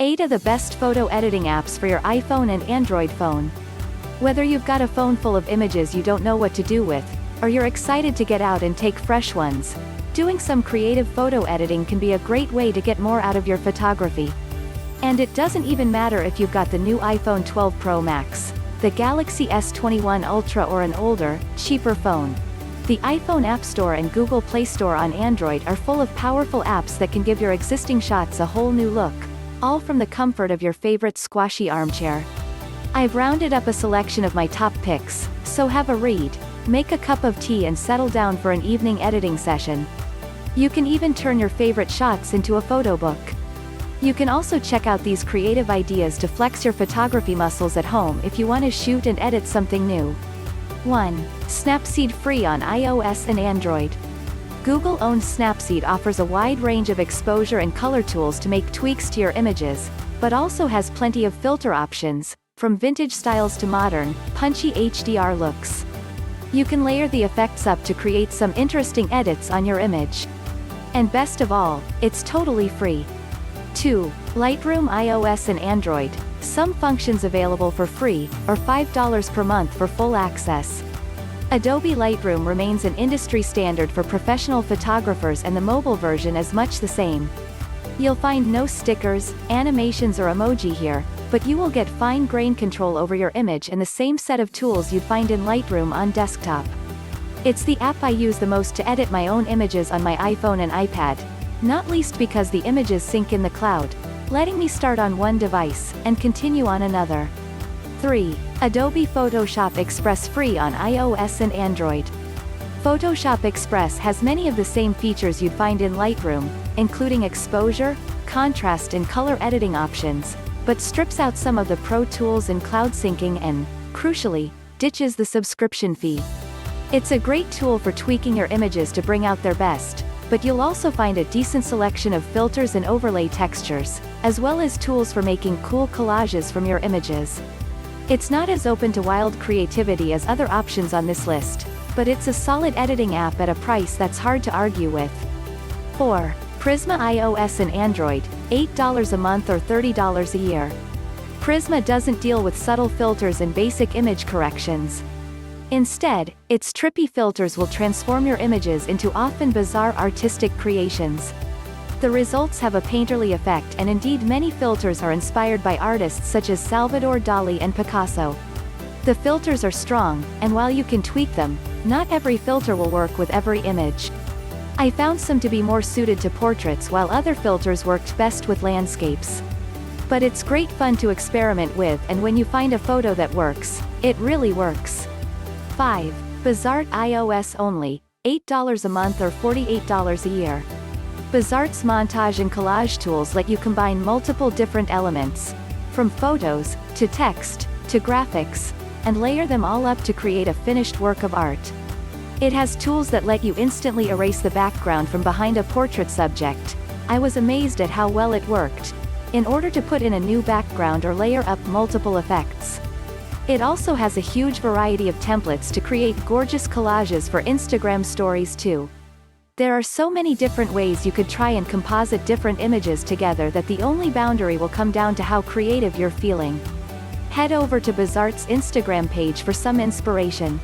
8 of the best photo editing apps for your iPhone and Android phone. Whether you've got a phone full of images you don't know what to do with, or you're excited to get out and take fresh ones, doing some creative photo editing can be a great way to get more out of your photography. And it doesn't even matter if you've got the new iPhone 12 Pro Max, the Galaxy S21 Ultra or an older, cheaper phone. The iPhone App Store and Google Play Store on Android are full of powerful apps that can give your existing shots a whole new look, all from the comfort of your favorite squashy armchair. I've rounded up a selection of my top picks, so have a read, make a cup of tea and settle down for an evening editing session. You can even turn your favorite shots into a photo book. You can also check out these creative ideas to flex your photography muscles at home if you want to shoot and edit something new. 1. Snapseed free on iOS and Android. Google-owned Snapseed offers a wide range of exposure and color tools to make tweaks to your images, but also has plenty of filter options, from vintage styles to modern, punchy HDR looks. You can layer the effects up to create some interesting edits on your image. And best of all, it's totally free. 2. Lightroom iOS and Android. Some functions available for free, or $5 per month for full access. Adobe Lightroom remains an industry standard for professional photographers and the mobile version is much the same. You'll find no stickers, animations or emoji here, but you will get fine grain control over your image and the same set of tools you'd find in Lightroom on desktop. It's the app I use the most to edit my own images on my iPhone and iPad, not least because the images sync in the cloud, letting me start on one device, and continue on another. 3. Adobe Photoshop Express free on iOS and Android. Photoshop Express has many of the same features you'd find in Lightroom, including exposure, contrast and color editing options, but strips out some of the pro tools and cloud syncing and, crucially, ditches the subscription fee. It's a great tool for tweaking your images to bring out their best, but you'll also find a decent selection of filters and overlay textures, as well as tools for making cool collages from your images. It's not as open to wild creativity as other options on this list, but it's a solid editing app at a price that's hard to argue with. 4. Prisma iOS and Android, $8 a month or $30 a year. Prisma doesn't deal with subtle filters and basic image corrections. Instead, its trippy filters will transform your images into often bizarre artistic creations. The results have a painterly effect and indeed many filters are inspired by artists such as Salvador Dali and Picasso. The filters are strong, and while you can tweak them, not every filter will work with every image. I found some to be more suited to portraits while other filters worked best with landscapes. But it's great fun to experiment with and when you find a photo that works, it really works. 5. Bizart iOS only, $8 a month or $48 a year. Bizart's montage and collage tools let you combine multiple different elements, from photos, to text, to graphics, and layer them all up to create a finished work of art. It has tools that let you instantly erase the background from behind a portrait subject. I was amazed at how well it worked, in order to put in a new background or layer up multiple effects. It also has a huge variety of templates to create gorgeous collages for Instagram stories too. There are so many different ways you could try and composite different images together that the only boundary will come down to how creative you're feeling. Head over to Bizart's Instagram page for some inspiration.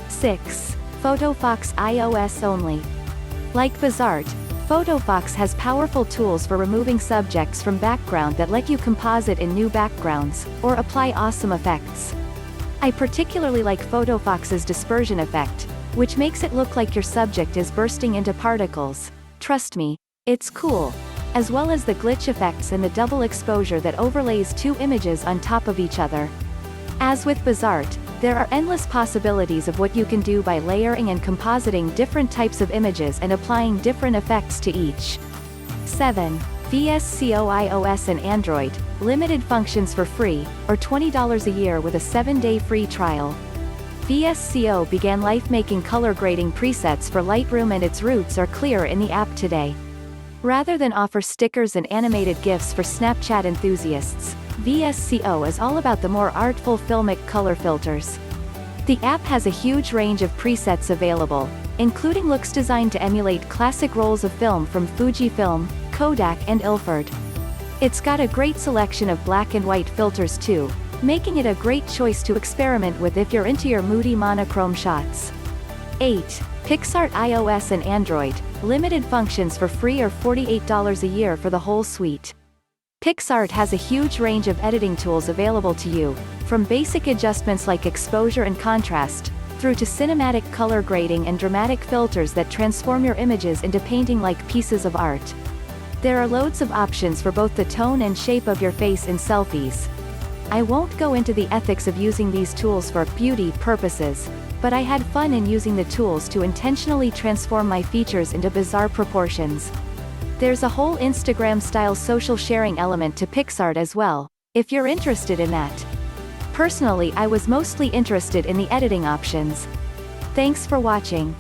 6. PhotoFox iOS only. Like Bizart, PhotoFox has powerful tools for removing subjects from background that let you composite in new backgrounds, or apply awesome effects. I particularly like PhotoFox's dispersion effect, which makes it look like your subject is bursting into particles. Trust me, it's cool. As well as the glitch effects and the double exposure that overlays two images on top of each other. As with Bizart, there are endless possibilities of what you can do by layering and compositing different types of images and applying different effects to each. 7. VSCO iOS and Android, limited functions for free, or $20 a year with a 7-day free trial. VSCO began life-making color grading presets for Lightroom and its roots are clear in the app today. Rather than offer stickers and animated GIFs for Snapchat enthusiasts, VSCO is all about the more artful filmic color filters. The app has a huge range of presets available, including looks designed to emulate classic rolls of film from Fujifilm, Kodak and Ilford. It's got a great selection of black and white filters too, making it a great choice to experiment with if you're into your moody monochrome shots. 8. PicsArt iOS and Android, limited functions for free or $48 a year for the whole suite. PicsArt has a huge range of editing tools available to you, from basic adjustments like exposure and contrast, through to cinematic color grading and dramatic filters that transform your images into painting-like pieces of art. There are loads of options for both the tone and shape of your face in selfies. I won't go into the ethics of using these tools for beauty purposes, but I had fun in using the tools to intentionally transform my features into bizarre proportions. There's a whole Instagram-style social sharing element to PicsArt as well, if you're interested in that. Personally, I was mostly interested in the editing options. Thanks for watching.